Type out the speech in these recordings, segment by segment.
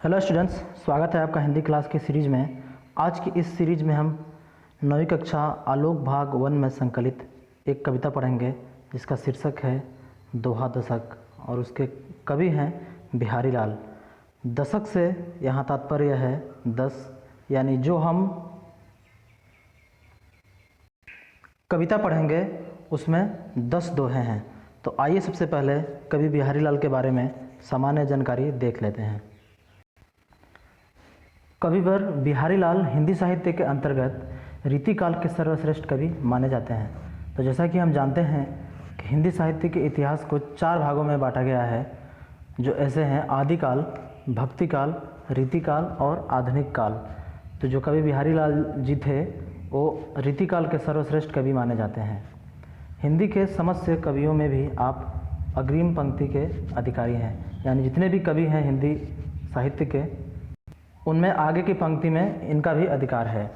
Hello students, स्वागत है आपका हिंदी क्लास की सीरीज़ में। आज की इस सीरीज़ में हम 9वीं कक्षा आलोक भाग 1 में संकलित एक कविता पढ़ेंगे जिसका शीर्षक है दोहा दशक और उसके कवि हैं बिहारी लाल। दशक से यहाँ तात्पर्य है 10, यानी जो हम कविता पढ़ेंगे उसमें 10 दोहे हैं। तो आइए सबसे पहले कवि बिहारी लाल के बारे में सामान्य जानकारी देख लेते हैं। कविवर बिहारी लाल हिंदी साहित्य के अंतर्गत रीतिकाल के सर्वश्रेष्ठ कवि माने जाते हैं। तो जैसा कि हम जानते हैं कि हिंदी साहित्य के इतिहास को 4 भागों में बांटा गया है, जो ऐसे हैं आदिकाल, भक्तिकाल, रीतिकाल और आधुनिक काल। तो जो कवि बिहारी लाल जी थे वो रीतिकाल के सर्वश्रेष्ठ कवि माने जाते हैं। हिंदी के समस्त कवियों में भी आप अग्रिम पंक्ति के अधिकारी हैं, यानी जितने भी कवि हैं हिंदी साहित्य के, उनमें आगे की पंक्ति में इनका भी अधिकार है।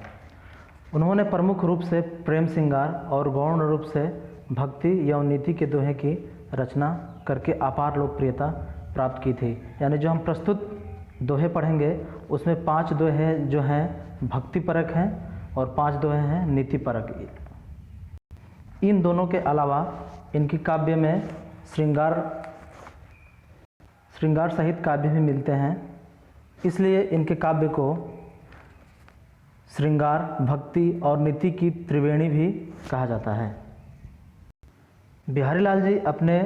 उन्होंने प्रमुख रूप से प्रेम श्रृंगार और गौण रूप से भक्ति एवं नीति के दोहे की रचना करके अपार लोकप्रियता प्राप्त की थी। यानी जो हम प्रस्तुत दोहे पढ़ेंगे उसमें 5 दोहे जो हैं भक्तिपरक हैं और 5 दोहे हैं नीतिपरक। इन दोनों के अलावा इनकी काव्य में श्रृंगार सहित काव्य भी मिलते हैं, इसलिए इनके काव्य को श्रृंगार, भक्ति और नीति की त्रिवेणी भी कहा जाता है। बिहारी लाल जी अपने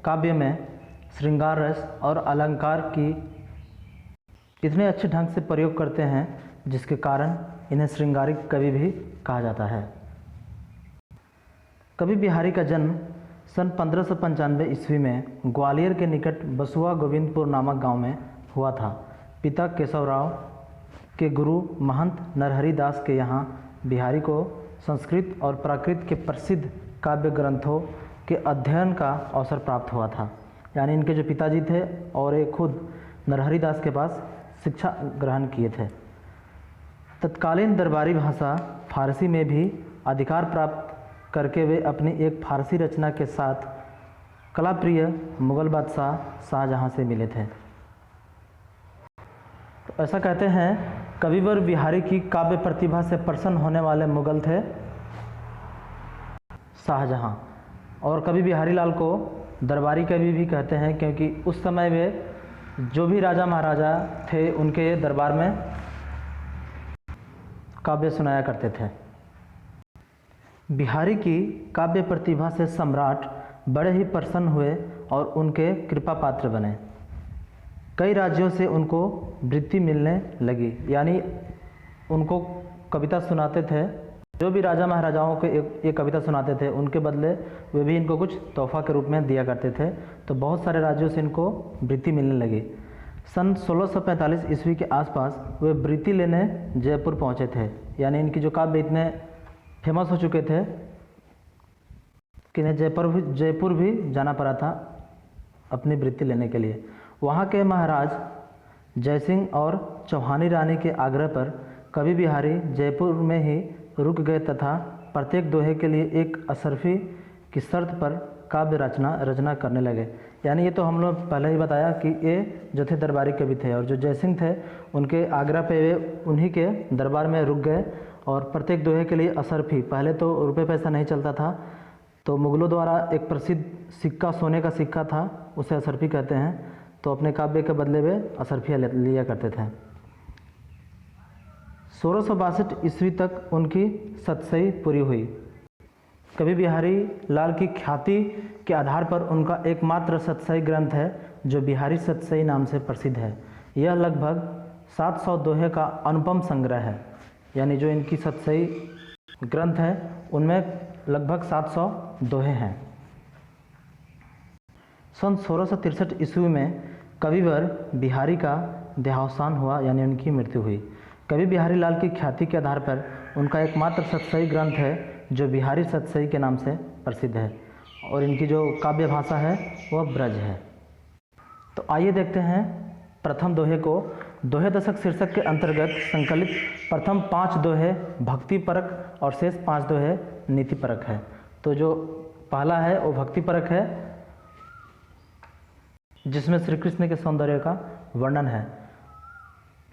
काव्य में श्रृंगार रस और अलंकार की इतने अच्छे ढंग से प्रयोग करते हैं जिसके कारण इन्हें श्रृंगारिक कवि भी कहा जाता है। कवि बिहारी का जन्म सन 1595 ईस्वी में ग्वालियर के निकट बसुआ गोविंदपुर नामक गांव में हुआ था। पिता केशवराव के गुरु महंत नरहरि दास के यहाँ बिहारी को संस्कृत और प्राकृत के प्रसिद्ध काव्य ग्रंथों के अध्ययन का अवसर प्राप्त हुआ था। यानी इनके जो पिताजी थे और ये खुद नरहरि दास के पास शिक्षा ग्रहण किए थे। तत्कालीन दरबारी भाषा फारसी में भी अधिकार प्राप्त करके वे अपनी एक फारसी रचना के साथ कलाप्रिय मुगल बादशाह शाहजहाँ से मिले थे। तो ऐसा कहते हैं कविवर बिहारी की काव्य प्रतिभा से प्रसन्न होने वाले मुगल थे शाहजहाँ, और कवि बिहारी लाल को दरबारी कवि भी कहते हैं क्योंकि उस समय वे जो भी राजा महाराजा थे उनके दरबार में काव्य सुनाया करते थे। बिहारी की काव्य प्रतिभा से सम्राट बड़े ही प्रसन्न हुए और उनके कृपा पात्र बने। कई राज्यों से उनको वृत्ति मिलने लगी, यानी उनको कविता सुनाते थे। जो भी राजा महाराजाओं को ये कविता सुनाते थे उनके बदले वे भी इनको कुछ तोहफा के रूप में दिया करते थे। तो बहुत सारे राज्यों से इनको वृत्ति मिलने लगी। सन 1645 ईस्वी के आसपास वे वृत्ति लेने जयपुर पहुंचे थे। यानी इनकी जो काव्य इतने फेमस हो चुके थे कि इन्हें जयपुर भी जाना पड़ा था अपनी वृत्ति लेने के लिए। वहाँ के महाराज जयसिंह और चौहानी रानी के आग्रह पर कवि बिहारी जयपुर में ही रुक गए तथा प्रत्येक दोहे के लिए एक असरफी की शर्त पर काव्य रचना करने लगे। यानी ये तो हम लोग पहले ही बताया कि ये जो थे दरबारी कवि थे और जो जयसिंह थे उनके आग्रह पे वे उन्हीं के दरबार में रुक गए और प्रत्येक दोहे के लिए असरफी, पहले तो रुपये पैसा नहीं चलता था, तो मुगलों द्वारा एक प्रसिद्ध सिक्का, सोने का सिक्का था, उसे असरफी कहते हैं। तो अपने काव्य के बदले वे असरफियाँ लिया करते थे। 1662 ईस्वी तक उनकी सतसई पूरी हुई। कवि बिहारी लाल की ख्याति के आधार पर उनका एकमात्र सतसई ग्रंथ है जो बिहारी सतसई नाम से प्रसिद्ध है। यह लगभग 700 दोहे का अनुपम संग्रह है। यानी जो इनकी सतसई ग्रंथ है उनमें लगभग 700 दोहे हैं। सन 1663 ईस्वी में कविवर बिहारी का देहावसान हुआ, यानी उनकी मृत्यु हुई। कवि बिहारी लाल की ख्याति के आधार पर उनका एकमात्र सतसई ग्रंथ है जो बिहारी सतसई के नाम से प्रसिद्ध है और इनकी जो काव्य भाषा है वह ब्रज है। तो आइए देखते हैं प्रथम दोहे को। दोहे दशक शीर्षक के अंतर्गत संकलित प्रथम 5 दोहे भक्तिपरक और शेष 5 दोहे नीतिपरक है। तो जो पहला है वो भक्तिपरक है जिसमें श्री कृष्ण के सौंदर्य का वर्णन है।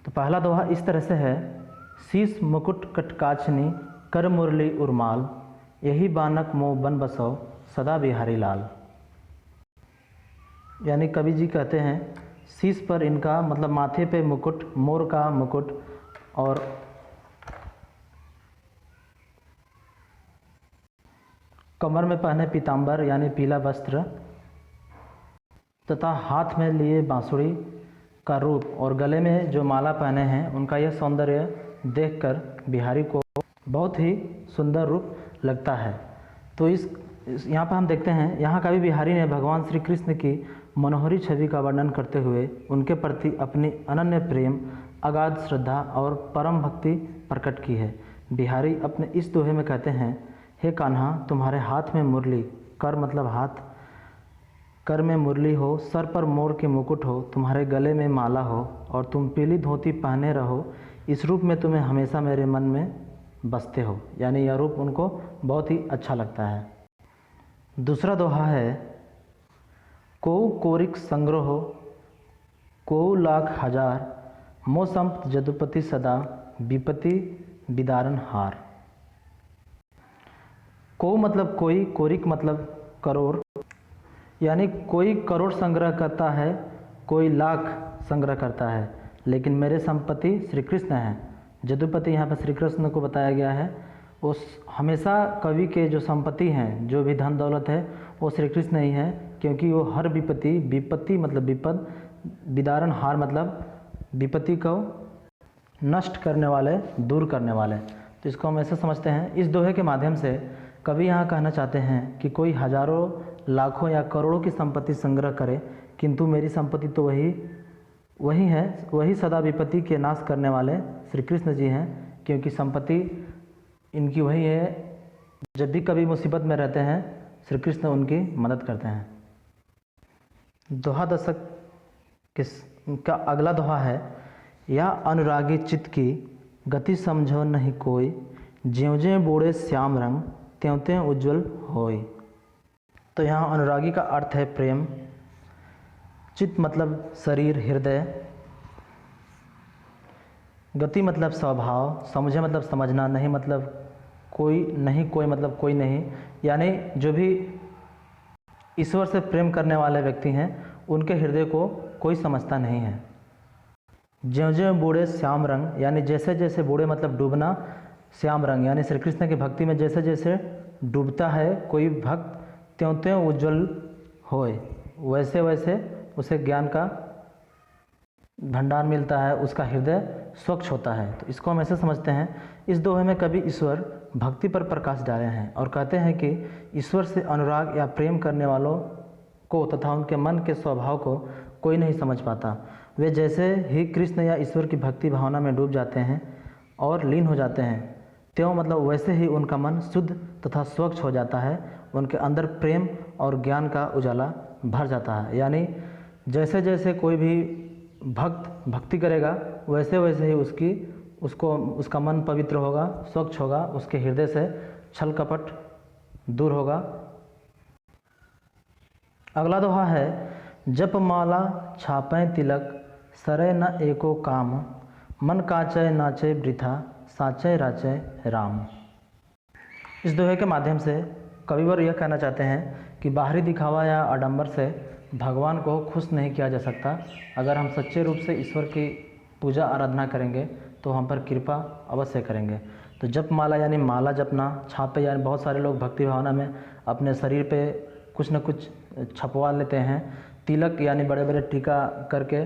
तो पहला दोहा इस तरह से है, शीश मुकुट कटकाचनी कर मुरली उर्माल, यही बानक मोह बन बसो सदा बिहारी लाल। यानी कवि जी कहते हैं शीश पर इनका मतलब माथे पे मुकुट, मोर का मुकुट, और कमर में पहने पीतांबर यानी पीला वस्त्र, तथा हाथ में लिए बांसुरी का रूप और गले में जो माला पहने हैं, उनका यह सौंदर्य देखकर बिहारी को बहुत ही सुंदर रूप लगता है। तो इस यहाँ पर हम देखते हैं, यहाँ कवि बिहारी ने भगवान श्री कृष्ण की मनोहरी छवि का वर्णन करते हुए उनके प्रति अपनी अनन्य प्रेम, अगाध श्रद्धा और परम भक्ति प्रकट की है। बिहारी अपने इस दोहे में कहते हैं, हे कान्हा, तुम्हारे हाथ में मुरली, कर मतलब हाथ, कर में मुरली हो, सर पर मोर के मुकुट हो, तुम्हारे गले में माला हो और तुम पीली धोती पहने रहो, इस रूप में तुम्हें हमेशा मेरे मन में बसते हो। यानी यह रूप उनको बहुत ही अच्छा लगता है। दूसरा दोहा है, कोउ कोरिक संग्रह हो, कोउ लाख हजार, मो संत जदुपति सदा, विपति बिदारन हार। कोउ मतलब कोई, कोरिक मतलब करोड़, यानी कोई करोड़ संग्रह करता है, कोई लाख संग्रह करता है, लेकिन मेरे संपत्ति श्री कृष्ण हैं। जदुपति यहाँ पर श्री कृष्ण को बताया गया है। उस हमेशा कवि के जो संपत्ति हैं, जो भी धन दौलत है, वो श्री कृष्ण ही है, क्योंकि वो हर विपत्ति, विपत्ति मतलब विपद, बिदारन हार मतलब विपत्ति को नष्ट करने वाले, दूर करने वाले। तो इसको हम ऐसे समझते हैं। इस दोहे के माध्यम से कवि यहाँ कहना चाहते हैं कि कोई हजारों, लाखों या करोड़ों की संपत्ति संग्रह करे, किंतु मेरी संपत्ति तो वही है, वही सदा विपत्ति के नाश करने वाले श्री कृष्ण जी हैं, क्योंकि संपत्ति इनकी वही है। जब भी कभी मुसीबत में रहते हैं, श्री कृष्ण उनकी मदद करते हैं। दोहा दशक का अगला दोहा है, या अनुरागी चित्त की गति समझो नहीं कोई, ज्यों ज्यों बोड़े श्याम रंग, त्यों त्यों उज्ज्वल होय। तो यहाँ अनुरागी का अर्थ है प्रेम, चित्त मतलब शरीर, हृदय, गति मतलब स्वभाव, समझे मतलब समझना, नहीं मतलब कोई, नहीं कोई मतलब कोई नहीं। यानी जो भी ईश्वर से प्रेम करने वाले व्यक्ति हैं, उनके हृदय को कोई समझता नहीं है। ज्यों ज्यों बूढ़े श्याम रंग, यानी जैसे जैसे बूढ़े मतलब डूबना, श्याम रंग यानी श्री कृष्ण की भक्ति में जैसे जैसे डूबता है कोई भक्त, त्यों त्यों उज्ज्वल होए, वैसे वैसे उसे ज्ञान का भंडार मिलता है, उसका हृदय स्वच्छ होता है। तो इसको हम ऐसे समझते हैं, इस दोहे में कभी ईश्वर भक्ति पर प्रकाश डाले हैं और कहते हैं कि ईश्वर से अनुराग या प्रेम करने वालों को तथा उनके मन के स्वभाव को कोई नहीं समझ पाता। वे जैसे ही कृष्ण या ईश्वर की भक्ति भावना में डूब जाते हैं और लीन हो जाते हैं, त्यों मतलब वैसे ही उनका मन शुद्ध तथा स्वच्छ हो जाता है, उनके अंदर प्रेम और ज्ञान का उजाला भर जाता है। यानी जैसे जैसे कोई भी भक्त भक्ति करेगा, वैसे वैसे ही उसका मन पवित्र होगा, स्वच्छ होगा, उसके हृदय से छल कपट दूर होगा। अगला दोहा है, जप माला छापै तिलक, सरै न एको काम, मन काचय नाचय वृथा, साचय राचय राम। इस दोहे के माध्यम से कविवर यह कहना चाहते हैं कि बाहरी दिखावा या आडंबर से भगवान को खुश नहीं किया जा सकता। अगर हम सच्चे रूप से ईश्वर की पूजा आराधना करेंगे तो हम पर कृपा अवश्य करेंगे। तो जप माला यानी माला जपना, छापे यानी बहुत सारे लोग भक्ति भावना में अपने शरीर पे कुछ न कुछ छपवा लेते हैं, तिलक यानी बड़े बड़े टीका करके,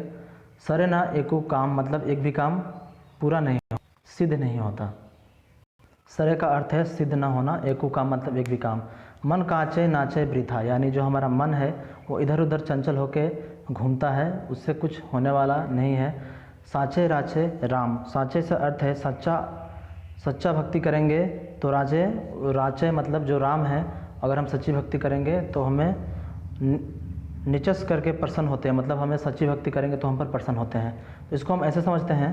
सरे ना एको काम मतलब एक भी काम पूरा नहीं हो, सिद्ध नहीं होता। सरे का अर्थ है सिद्ध ना होना, एको काम मतलब एक भी काम। मन काचे नाचे वृथा यानी जो हमारा मन है वो इधर उधर चंचल होके घूमता है, उससे कुछ होने वाला नहीं है। साचे राचे राम, साचे से अर्थ है सच्चा भक्ति करेंगे तो राचे मतलब जो राम है, अगर हम सच्ची भक्ति करेंगे तो हमें निचस करके प्रसन्न होते हैं, मतलब हमें सच्ची भक्ति करेंगे तो हम पर प्रसन्न होते हैं। तो इसको हम ऐसे समझते हैं,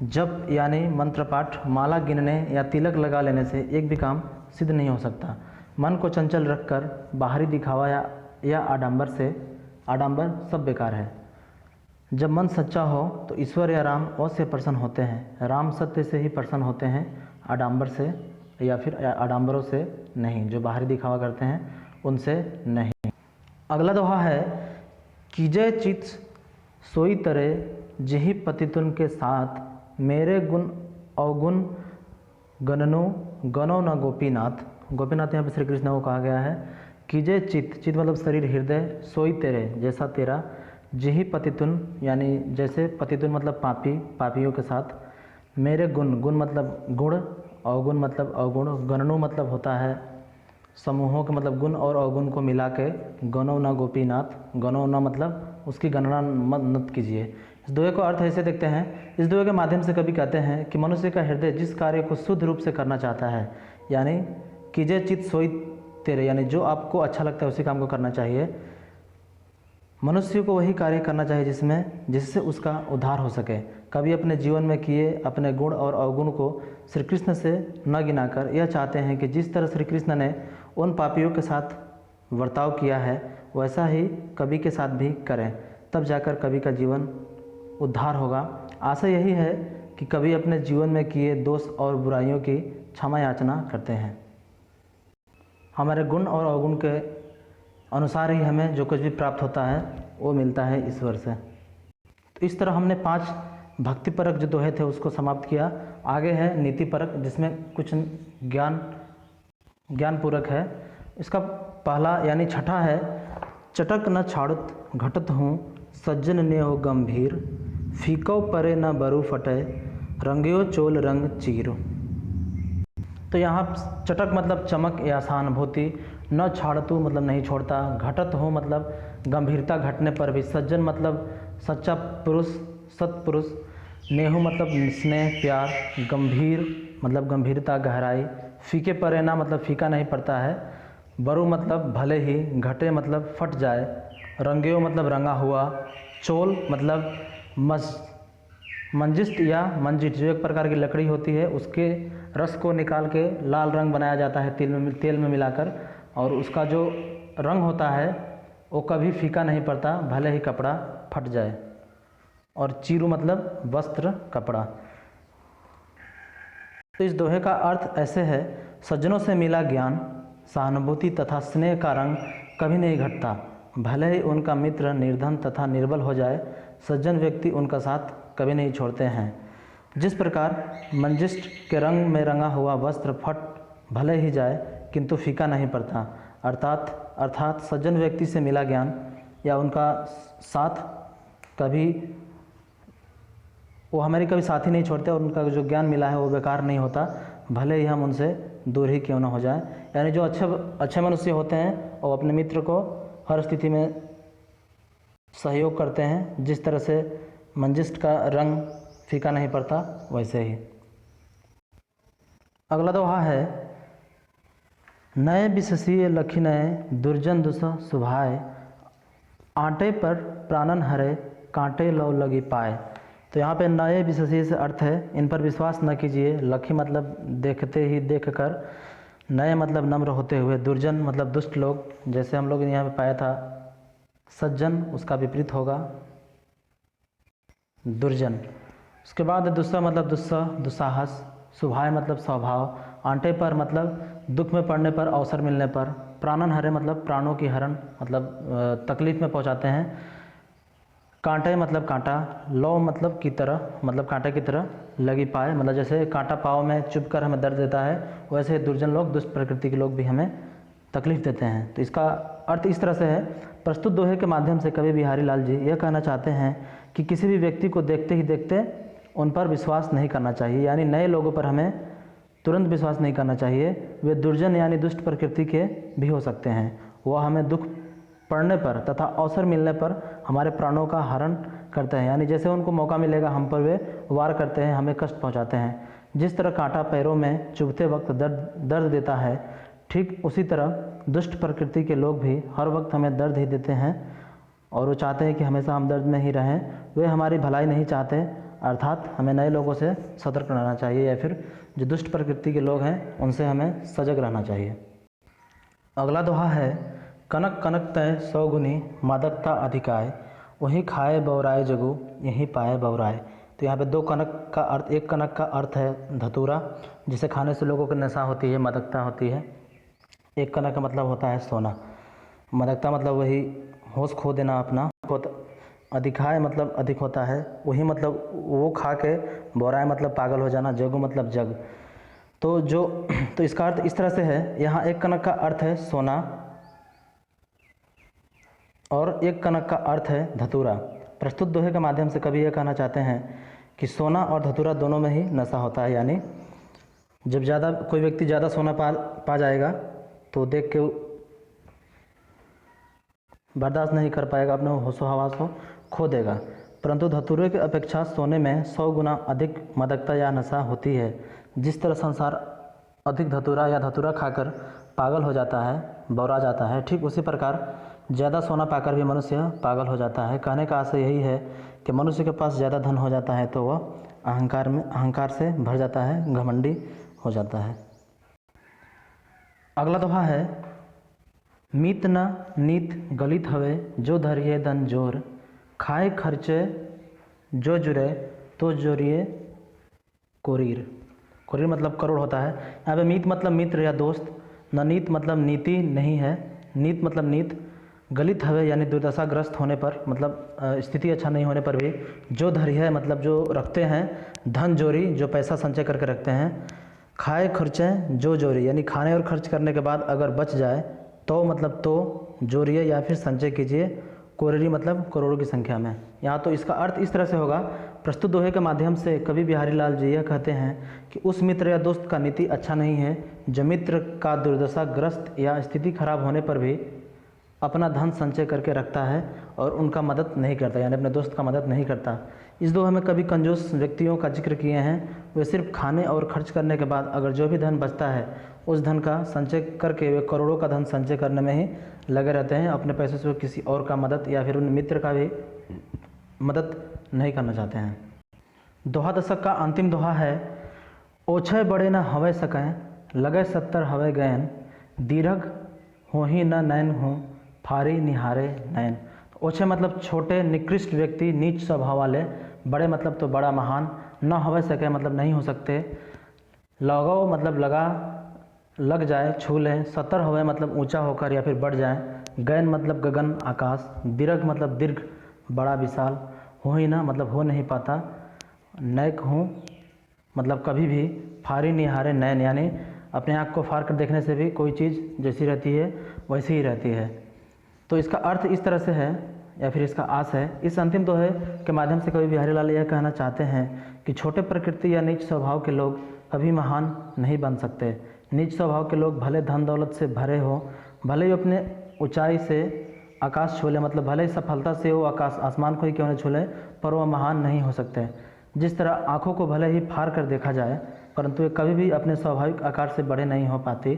जप यानी मंत्र पाठ, माला गिनने या तिलक लगा लेने से एक भी काम सिद्ध नहीं हो सकता। मन को चंचल रखकर बाहरी दिखावा या आडंबर सब बेकार है। जब मन सच्चा हो तो ईश्वर या राम अवश्य प्रसन्न होते हैं। राम सत्य से ही प्रसन्न होते हैं, आडंबर से या फिर आडंबरों से नहीं, जो बाहरी दिखावा करते हैं उनसे नहीं। अगला दोहा है, कीजय चित सोई तरे जिहि पतितुन के साथ, मेरे गुण अवगुण गणनो गणो न गोपीनाथ। गोपीनाथ यहाँ पे श्री कृष्ण को कहा गया है। कीजय चित, चित मतलब शरीर हृदय, सोई तेरे जैसा तेरा, जिहि पतितुन यानी जैसे, पतितुन मतलब पापी, पापियों के साथ, मेरे गुण, गुण मतलब गुण, अवगुण मतलब अवगुण, गणनो मतलब होता है समूहों के मतलब गुण और अवगुण को मिला के, गणो न गोपीनाथ, गणो न मतलब उसकी गणना मत कीजिए। इस दोहे को अर्थ ऐसे देखते हैं, इस दोहे के माध्यम से कभी कहते हैं कि मनुष्य का हृदय जिस कार्य को शुद्ध रूप से करना चाहता है, यानी कीजय चित सोई तेरे, यानी जो आपको अच्छा लगता है उसी काम को करना चाहिए। मनुष्य को वही कार्य करना चाहिए जिससे उसका उद्धार हो सके। कभी अपने जीवन में किए अपने गुण और अवगुण को श्री कृष्ण से न गिनाकर यह चाहते हैं कि जिस तरह श्री कृष्ण ने उन पापियों के साथ बर्ताव किया है वैसा ही कवि के साथ भी करें, तब जाकर कवि का जीवन उद्धार होगा। आशा यही है कि कवि अपने जीवन में किए दोष और बुराइयों की क्षमा याचना करते हैं। हमारे गुण और अवगुण के अनुसार ही हमें जो कुछ भी प्राप्त होता है वो मिलता है ईश्वर से। तो इस तरह हमने 5 भक्तिपरक जो दोहे थे उसको समाप्त किया। आगे है नीतिपरक, जिसमें कुछ ज्ञानपूरक है। इसका पहला यानी छठा है, चटक न छाड़त घटत हूँ, सज्जन ने हो गंभीर, फीको परे न बरु फटे, रंगियो चोल रंग चीर। तो यहाँ चटक मतलब चमक या सहानुभूति, न छाड़तु मतलब नहीं छोड़ता, घटत हो मतलब गंभीरता घटने पर भी, सज्जन मतलब सच्चा पुरुष, सत्पुरुष, नेहु मतलब स्नेह प्यार, गंभीर मतलब गंभीरता गहराई, फीके परेना मतलब फीका नहीं पड़ता है, बरु मतलब भले ही, घटे मतलब फट जाए, रंगियो मतलब रंगा हुआ, चोल मतलब मंजिष्ट या मंजिट, जो एक प्रकार की लकड़ी होती है उसके रस को निकाल के लाल रंग बनाया जाता है तेल में मिलाकर, और उसका जो रंग होता है वो कभी फीका नहीं पड़ता भले ही कपड़ा फट जाए। और चीरू मतलब वस्त्र कपड़ा। तो इस दोहे का अर्थ ऐसे है, सज्जनों से मिला ज्ञान, सहानुभूति तथा स्नेह का रंग कभी नहीं घटता, भले ही उनका मित्र निर्धन तथा निर्बल हो जाए, सज्जन व्यक्ति उनका साथ कभी नहीं छोड़ते हैं। जिस प्रकार मंजिष्ट के रंग में रंगा हुआ वस्त्र फट भले ही जाए किंतु फीका नहीं पड़ता, अर्थात सज्जन व्यक्ति से मिला ज्ञान या उनका साथ कभी, वो हमारी कभी साथी नहीं छोड़ते और उनका जो ज्ञान मिला है वो बेकार नहीं होता, भले ही हम उनसे दूर ही क्यों ना हो जाए। यानी जो अच्छे मनुष्य होते हैं वो अपने मित्र को हर स्थिति में सहयोग करते हैं, जिस तरह से मंजिष्ट का रंग फीका नहीं पड़ता वैसे ही। अगला दोहा है, नए विशसीय लखी नए, दुर्जन दुसह सुभाए, आटे पर प्राणन हरे, कांटे लो लगी पाए। तो यहाँ पे नए विशेषी से अर्थ है, इन पर विश्वास न कीजिए। लखी मतलब देखते ही देखकर, नए मतलब नम्र होते हुए, दुर्जन मतलब दुष्ट लोग, जैसे हम लोग ने यहाँ पे पाया था सज्जन, उसका विपरीत होगा दुर्जन। उसके बाद दूसरा मतलब दुस्साहस, सुभाय मतलब स्वभाव, आंटे पर मतलब दुख में पड़ने पर, अवसर मिलने पर, प्राणन हरे मतलब प्राणों की हरण मतलब तकलीफ में पहुँचाते हैं, कांटे मतलब कांटा, लो मतलब की तरह मतलब कांटे की तरह, लगी पाए मतलब जैसे कांटा पाँव में चुभकर हमें दर्द देता है, वैसे दुर्जन लोग, दुष्ट प्रकृति के लोग भी हमें तकलीफ देते हैं। तो इसका अर्थ इस तरह से है। प्रस्तुत दोहे के माध्यम से कवि बिहारी लाल जी यह कहना चाहते हैं कि किसी भी व्यक्ति को देखते ही देखते उन पर विश्वास नहीं करना चाहिए, यानी नए लोगों पर हमें तुरंत विश्वास नहीं करना चाहिए। वे दुर्जन यानी दुष्ट प्रकृति के भी हो सकते हैं, वह हमें दुख पड़ने पर तथा अवसर मिलने पर हमारे प्राणों का हरण करते हैं, यानी जैसे उनको मौका मिलेगा हम पर वे वार करते हैं, हमें कष्ट पहुंचाते हैं। जिस तरह कांटा पैरों में चुभते वक्त दर्द देता है, ठीक उसी तरह दुष्ट प्रकृति के लोग भी हर वक्त हमें दर्द ही देते हैं और वो चाहते हैं कि हमेशा हम दर्द में ही रहें। वे हमारी भलाई नहीं चाहते, अर्थात हमें नए लोगों से सतर्क रहना चाहिए, या फिर जो दुष्ट प्रकृति के लोग हैं उनसे हमें सजग रहना चाहिए। अगला दोहा है, कनक कनक तय 100 गुनी, मादकता अधिकाय, वहीं खाए बौराए जगू, यहीं पाए बौराए। तो यहाँ पे दो कनक का अर्थ, एक कनक का अर्थ है धतूरा, जिसे खाने से लोगों को नशा होती है, मदकता होती है। एक कनक का मतलब होता है सोना। मदकता मतलब वही होश खो देना अपना। अधिकाय मतलब अधिक होता है, वही मतलब वो खा के। बौराए मतलब पागल हो जाना। जगू मतलब जग। तो इसका अर्थ इस तरह से है। यहाँ एक कनक का अर्थ है सोना और एक कनक का अर्थ है धतूरा। प्रस्तुत दोहे के माध्यम से कवि यह कहना चाहते हैं कि सोना और धतूरा दोनों में ही नशा होता है। यानी जब ज़्यादा कोई व्यक्ति ज़्यादा सोना पा जाएगा तो देख के बर्दाश्त नहीं कर पाएगा, अपने होशो हवास को खो देगा। परंतु धतूरे की अपेक्षा सोने में 100 गुना अधिक मदकता या नशा होती है। जिस तरह संसार अधिक धतूरा या धतूरा खाकर पागल हो जाता है, बौरा जाता है, ठीक उसी प्रकार ज़्यादा सोना पाकर भी मनुष्य पागल हो जाता है। कहने का आशय यही है कि मनुष्य के पास ज़्यादा धन हो जाता है तो वह अहंकार से भर जाता है, घमंडी हो जाता है। अगला दोहा है, मीत न नीत गलित हवे, जो धरिए दन जोर, खाए खर्चे जो जुरे, तो जोरिए कोरीर। कोरीर मतलब करोड़ होता है। यहाँ पे मीत मतलब मित्र या दोस्त, न नीत मतलब नीति नहीं है, नीत मतलब नीत, गलित हवे यानी दुर्दशाग्रस्त होने पर, मतलब स्थिति अच्छा नहीं होने पर भी, जो धरिए मतलब जो रखते हैं, धन जोरी जो पैसा संचय करके रखते हैं, खाए खर्चे जो जोरी यानी खाने और खर्च करने के बाद अगर बच जाए तो मतलब तो जोड़िए या फिर संचय कीजिए, कोरेरी मतलब करोड़ों की संख्या में। यहाँ तो इसका अर्थ इस तरह से होगा। प्रस्तुत दोहे के माध्यम से कवि बिहारी लाल जी यह कहते हैं कि उस मित्र या दोस्त का नीति अच्छा नहीं है जो मित्र का दुर्दशाग्रस्त या स्थिति खराब होने पर भी अपना धन संचय करके रखता है और उनका मदद नहीं करता, यानी अपने दोस्त का मदद नहीं करता। इस दोहे में कभी कंजूस व्यक्तियों का जिक्र किए हैं। वे सिर्फ खाने और खर्च करने के बाद अगर जो भी धन बचता है उस धन का संचय करके वे करोड़ों का धन संचय करने में ही लगे रहते हैं। अपने पैसों से किसी और का मदद या फिर उन मित्र का भी मदद नहीं करना चाहते हैं। दोहा दशक का अंतिम दोहा है, ओछे बड़े न हवे सकें, लगे 70 हवे गैन, दीर्घ हो ही न नैन हूँ, फारी निहारे नैन। ओछे मतलब छोटे निकृष्ट व्यक्ति, नीच स्वभाव वाले, बड़े मतलब तो बड़ा महान, न हवे सके मतलब नहीं हो सकते, लगो मतलब लग जाए, छू लें, 70 हवे मतलब ऊंचा होकर या फिर बढ़ जाए, गैन मतलब गगन आकाश, दीर्घ मतलब दीर्घ बड़ा विशाल, हो ही ना मतलब हो नहीं पाता, नैक हूँ मतलब कभी भी, फारी निहारे नैन यानी अपने आँख को फाड़ कर देखने से भी कोई चीज़ जैसी रहती है वैसी ही रहती है। तो इसका अर्थ इस तरह से है या फिर इसका आस है। इस अंतिम दोहे के माध्यम से कवि बिहारी लाल यह कहना चाहते हैं कि छोटे प्रकृति या नीच स्वभाव के लोग कभी महान नहीं बन सकते। नीच स्वभाव के लोग भले धन दौलत से भरे हो, भले ही अपने ऊंचाई से आकाश छू ले, मतलब भले ही सफलता से वो आसमान को ही क्यों न छू ले, पर वह महान नहीं हो सकते। जिस तरह आँखों को भले ही फाड़ कर देखा जाए परंतु ये कभी भी अपने स्वाभाविक आकार से बड़े नहीं हो पाती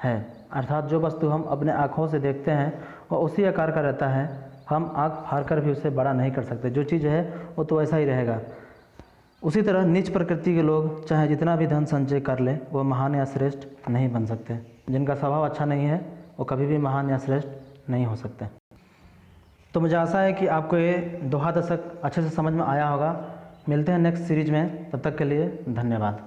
है। अर्थात जो वस्तु हम अपने आँखों से देखते हैं वह उसी आकार का रहता है, हम आँख फाड़ कर भी उसे बड़ा नहीं कर सकते। जो चीज़ है वो तो वैसा ही रहेगा। उसी तरह नीच प्रकृति के लोग चाहे जितना भी धन संचय कर ले वो महान या श्रेष्ठ नहीं बन सकते। जिनका स्वभाव अच्छा नहीं है वो कभी भी महान या श्रेष्ठ नहीं हो सकते। तो मुझे आशा है कि आपको ये दोहा दशक अच्छे से समझ में आया होगा। मिलते हैं नेक्स्ट सीरीज में, तब तक के लिए धन्यवाद।